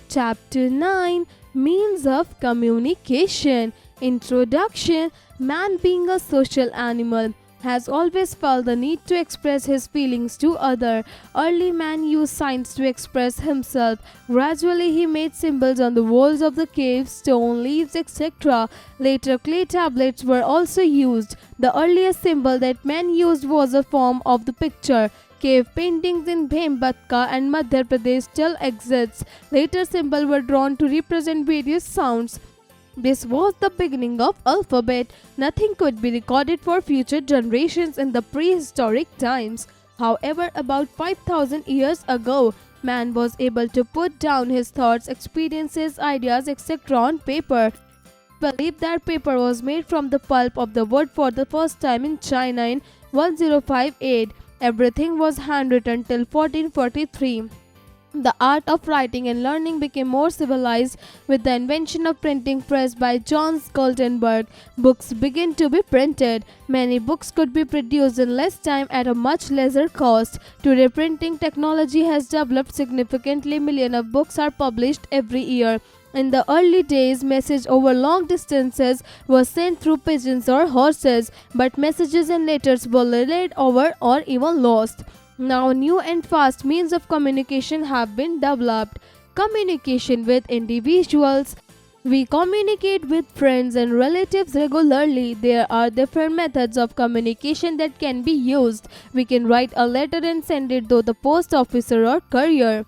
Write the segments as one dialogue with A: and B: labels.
A: Chapter 9, Means of Communication. Introduction. Man, being a social animal, has always felt the need to express his feelings to others. Early man used signs to express himself. Gradually he made symbols on the walls of the caves, stone, leaves, etc. Later clay tablets were also used. The earliest symbol that man used was a form of the picture. Cave paintings in Bhimbetka and Madhya Pradesh still exists. Later symbols were drawn to represent various sounds. This was the beginning of alphabet. Nothing could be recorded for future generations in the prehistoric times. However, about 5,000 years ago, man was able to put down his thoughts, experiences, ideas, etc. on paper. Believed that paper was made from the pulp of the wood for the first time in China in 1058. Everything was handwritten till 1443. The art of writing and learning became more civilized with the invention of printing press by John Gutenberg. Books began to be printed. Many books could be produced in less time at a much lesser cost. Today, printing technology has developed significantly. Millions of books are published every year. In the early days, messages over long distances were sent through pigeons or horses, but messages and letters were relayed over or even lost. Now, new and fast means of communication have been developed. Communication with individuals. We communicate with friends and relatives regularly. There are different methods of communication that can be used. We can write a letter and send it to the post officer or courier.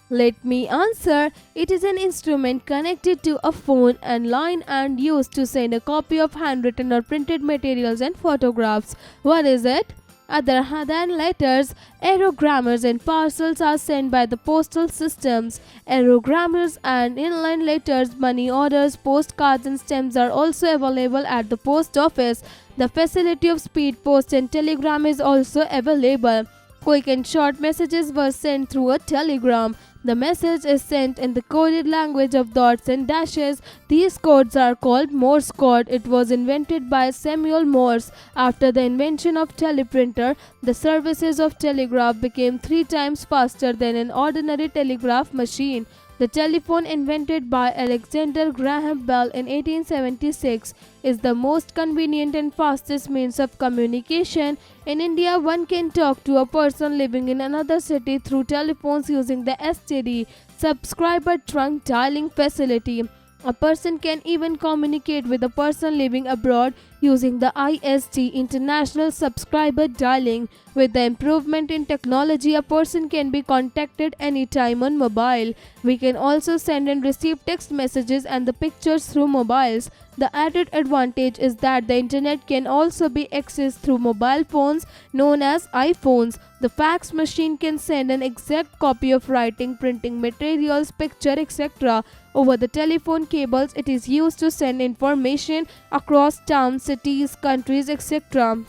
A: Let me answer. It is an instrument connected to a phone and line and used to send a copy of handwritten or printed materials and photographs. What is it? Other than letters, aerograms and parcels are sent by the postal systems. Aerograms and inline letters, money orders, postcards and stamps are also available at the post office. The facility of speed post and telegram is also available. Quick and short messages were sent through a telegram. The message is sent in the coded language of dots and dashes. These codes are called Morse code. It was invented by Samuel Morse. After the invention of teleprinter, the services of telegraph became 3 times faster than an ordinary telegraph machine. The telephone, invented by Alexander Graham Bell in 1876, is the most convenient and fastest means of communication. In India, one can talk to a person living in another city through telephones using the STD, subscriber trunk dialing facility. A person can even communicate with a person living abroad using the ISD, International Subscriber Dialing. With the improvement in technology, a person can be contacted anytime on mobile. We can also send and receive text messages and the pictures through mobiles. The added advantage is that the internet can also be accessed through mobile phones known as iPhones. The fax machine can send an exact copy of writing, printing materials, picture, etc. over the telephone cables. It is used to send information across towns, cities, countries, etc.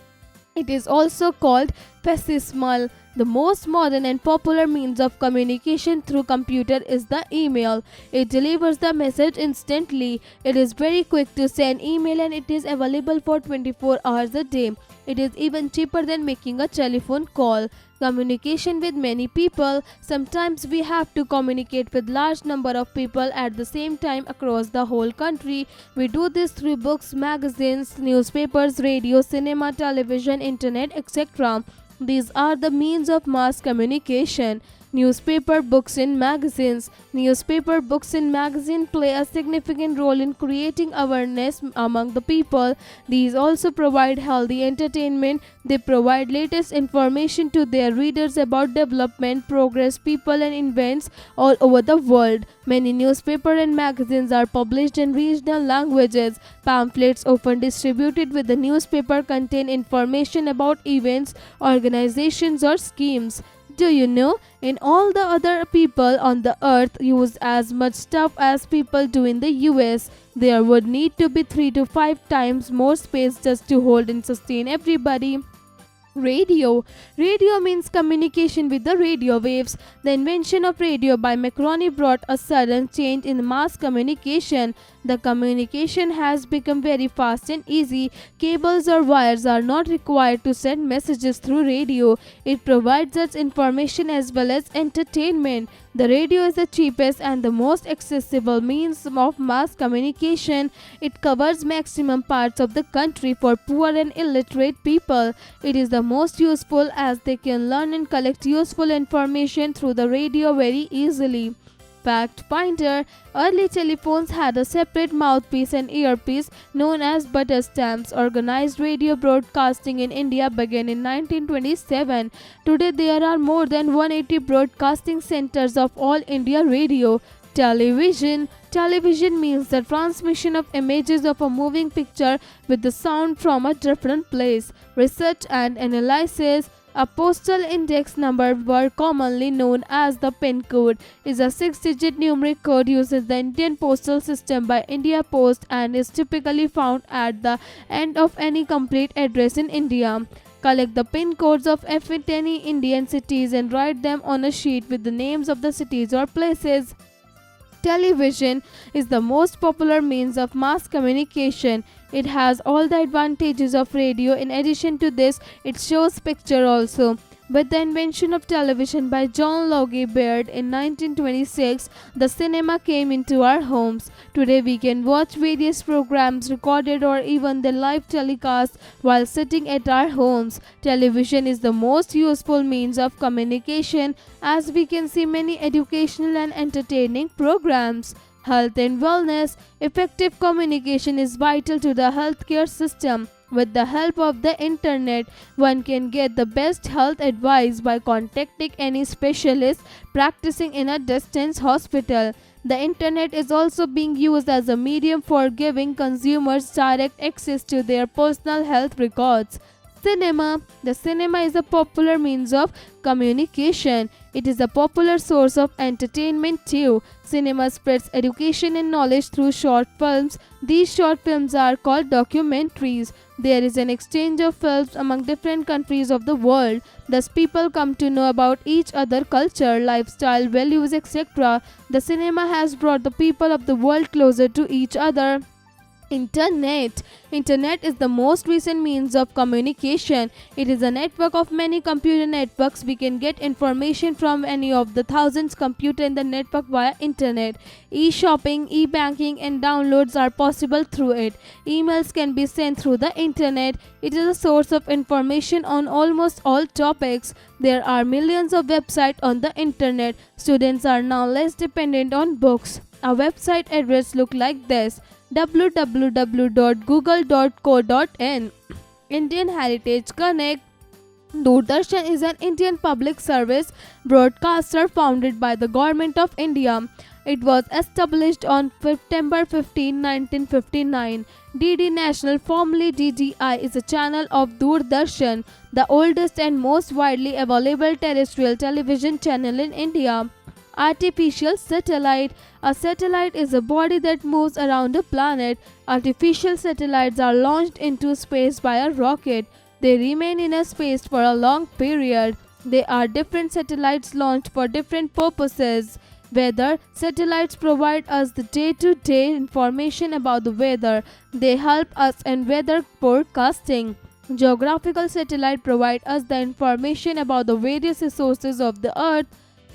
A: It is also called facsimile. The most modern and popular means of communication through computer is the email. It delivers the message instantly. It is very quick to send email and it is available for 24 hours a day. It is even cheaper than making a telephone call. Communication with many people. Sometimes we have to communicate with large number of people at the same time across the whole country. We do this through books, magazines, newspapers, radio, cinema, television, internet, etc. These are the means of mass communication. Newspaper, books and magazines. Newspaper, books and magazines play a significant role in creating awareness among the people. These also provide healthy entertainment. They provide latest information to their readers about development, progress, people and events all over the world. Many newspapers and magazines are published in regional languages. Pamphlets often distributed with the newspaper contain information about events, organizations or schemes. Do you know, in all the other people on the earth use as much stuff as people do in the US. There would need to be 3 to 5 times more space just to hold and sustain everybody. Radio. Radio means communication with the radio waves. The invention of radio by Marconi brought a sudden change in mass communication. The communication has become very fast and easy. Cables or wires are not required to send messages through radio. It provides us information as well as entertainment. The radio is the cheapest and the most accessible means of mass communication. It covers maximum parts of the country for poor and illiterate people. It is the most useful as they can learn and collect useful information through the radio very easily. Fact Finder. Early telephones had a separate mouthpiece and earpiece known as butter stamps. Organized radio broadcasting in India began in 1927. Today there are more than 180 broadcasting centers of All India Radio. Television. Television means the transmission of images of a moving picture with the sound from a different place. Research and analysis. A postal index number, were commonly known as the PIN code, is a 6-digit numeric code used in the Indian postal system by India Post and is typically found at the end of any complete address in India. Collect the PIN codes of any Indian cities and write them on a sheet with the names of the cities or places. Television is the most popular means of mass communication. It has all the advantages of radio. In addition to this, it shows picture also. With the invention of television by John Logie Baird in 1926, the cinema came into our homes. Today we can watch various programs recorded or even the live telecast while sitting at our homes. Television is the most useful means of communication as we can see many educational and entertaining programs. Health and wellness. Effective communication is vital to the healthcare system. With the help of the internet, one can get the best health advice by contacting any specialist practicing in a distance hospital. The internet is also being used as a medium for giving consumers direct access to their personal health records. Cinema. The cinema is a popular means of communication. It is a popular source of entertainment too. Cinema spreads education and knowledge through short films. These short films are called documentaries. There is an exchange of films among different countries of the world. Thus people come to know about each other culture, lifestyle, values, etc. The cinema has brought the people of the world closer to each other. Internet. Internet is the most recent means of communication. It is a network of many computer networks. We can get information from any of the thousands computer in the network via internet. E-shopping, e-banking and downloads are possible through it. Emails can be sent through the internet. It is a source of information on almost all topics. There are millions of websites on the internet. Students are now less dependent on books. A website address look like this: www.google.co.in. Indian Heritage Connect. Doordarshan is an Indian public service broadcaster founded by the Government of India. It was established on September 15, 1959. DD National, formerly DDI, is a channel of Doordarshan, the oldest and most widely available terrestrial television channel in India. Artificial satellite. A satellite is a body that moves around a planet. Artificial satellites are launched into space by a rocket. They remain in a space for a long period. There are different satellites launched for different purposes. Weather. Satellites provide us the day-to-day information about the weather. They help us in weather forecasting. Geographical satellites provide us the information about the various resources of the earth.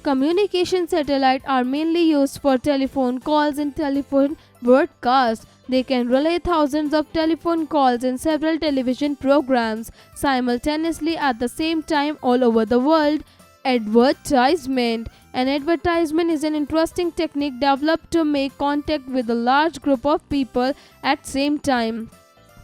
A: Communication satellites are mainly used for telephone calls and telephone broadcasts. They can relay thousands of telephone calls and several television programs simultaneously at the same time all over the world. Advertisement. An advertisement is an interesting technique developed to make contact with a large group of people at the same time.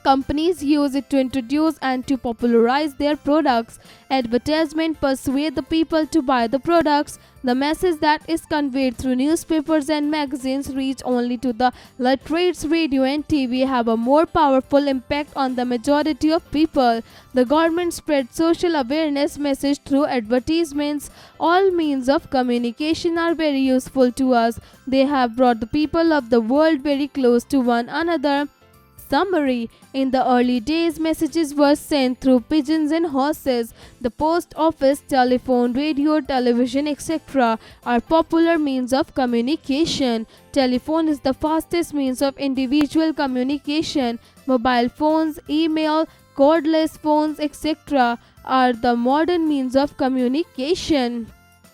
A: Companies use it to introduce and to popularize their products. Advertisement persuade the people to buy the products. The message that is conveyed through newspapers and magazines reach only to the literates. Radio and TV have a more powerful impact on the majority of people. The government spreads social awareness message through advertisements. All means of communication are very useful to us. They have brought the people of the world very close to one another. Summary. In the early days, messages were sent through pigeons and horses. The post office, telephone, radio, television, etc. are popular means of communication. Telephone is the fastest means of individual communication. Mobile phones, email, cordless phones, etc. are the modern means of communication.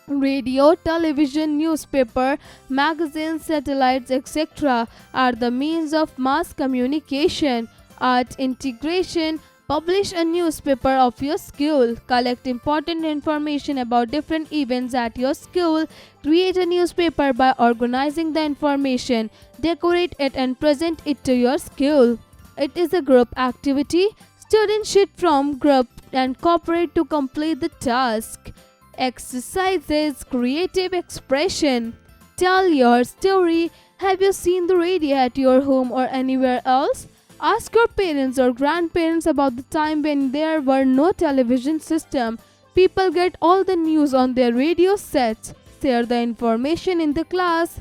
A: Radio, television, newspaper, magazines, satellites, etc. are the means of mass communication. Art integration. Publish a newspaper of your school. Collect important information about different events at your school. Create a newspaper by organizing the information. Decorate it and present it to your school. It is a group activity. Students should form group and cooperate to complete the task. Exercises. Creative expression. Tell your story. Have you seen the radio at your home or anywhere else? Ask your parents or grandparents about the time when there were no television system. People get all the news on their radio sets. Share the information in the class.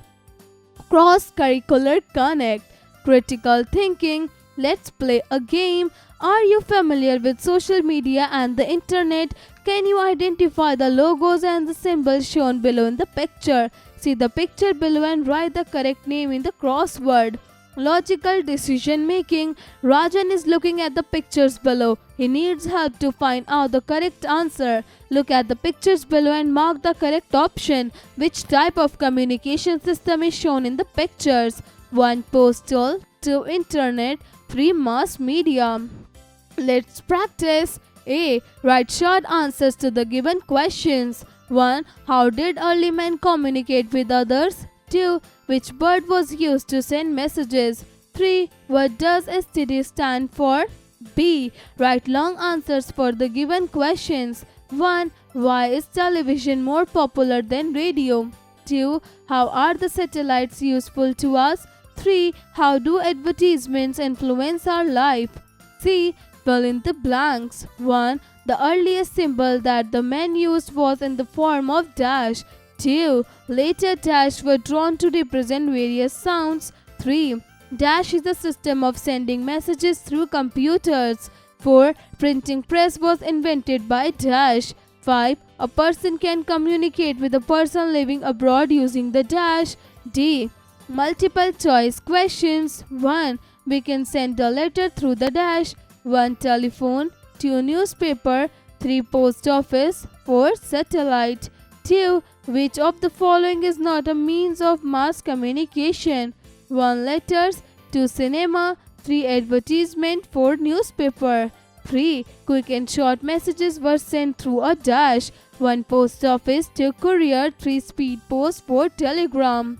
A: Cross-curricular connect. Critical thinking. Let's play a game. Are you familiar with social media and the internet? Can you identify the logos and the symbols shown below in the picture? See the picture below and write the correct name in the crossword. Logical decision making. Rajan is looking at the pictures below. He needs help to find out the correct answer. Look at the pictures below and mark the correct option. Which type of communication system is shown in the pictures? 1. Postal. 2. Internet. 3. Mass media. Let's practice. A. Write short answers to the given questions. 1. How did early men communicate with others? 2. Which bird was used to send messages? 3. What does STD stand for? B. Write long answers for the given questions. 1. Why is television more popular than radio? 2. How are the satellites useful to us? 3. How do advertisements influence our life? C. Fill in the blanks. 1. The earliest symbol that the men used was in the form of dash. 2. Later dash were drawn to represent various sounds. 3. Dash is a system of sending messages through computers. 4. Printing press was invented by dash. 5. A person can communicate with a person living abroad using the dash. D. Multiple choice questions. 1. We can send a letter through the dash. 1. Telephone. 2. Newspaper. 3. Post office. 4. Satellite. 2. Which of the following is not a means of mass communication? 1. Letters. 2. Cinema. 3. Advertisement. 4. Newspaper. 3. Quick and short messages were sent through a dash. 1. Post office. 2. Courier. 3. Speed post. 4. Telegram.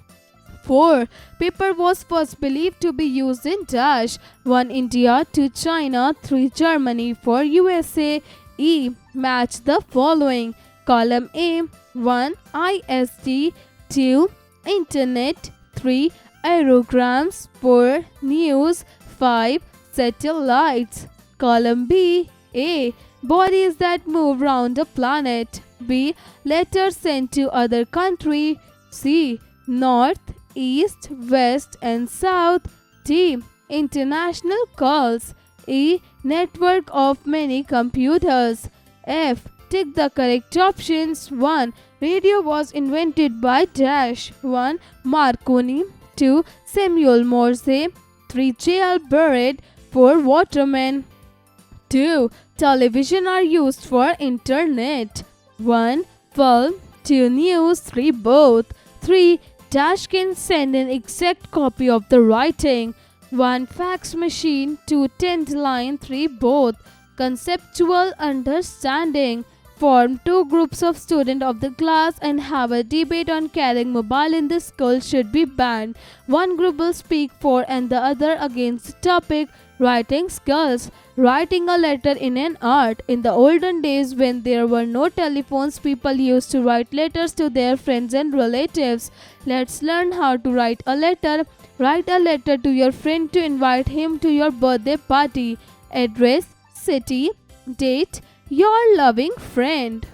A: 4. Paper was first believed to be used in dash. 1. India. 2. China. 3. Germany. 4. USA. E. Match the following. Column A. 1. IST. 2. Internet. 3. Aerograms. 4. News. 5. Satellites. Column B. A. Bodies that move round a planet. B. Letters sent to other country. C. North, East, West and South. D. International calls. E. Network of many computers. F. Tick the correct options. 1. Radio was invented by dash. 1. Marconi. 2. Samuel Morse. 3. J.L. Barrett. 4. Waterman. 2. Television are used for internet. 1. Film. 2. News. 3. Both. 3. Dash can send an exact copy of the writing. 1. Fax machine. 2. Tent line. 3. Both. Conceptual understanding. Form 2 groups of students of the class and have a debate on carrying mobile in the school should be banned. One group will speak for and the other against the topic. Writing skills. Writing a letter in an art. In the olden days when there were no telephones, people used to write letters to their friends and relatives. Let's learn how to write a letter. Write a letter to your friend to invite him to your birthday party. Address, city, date, your loving friend.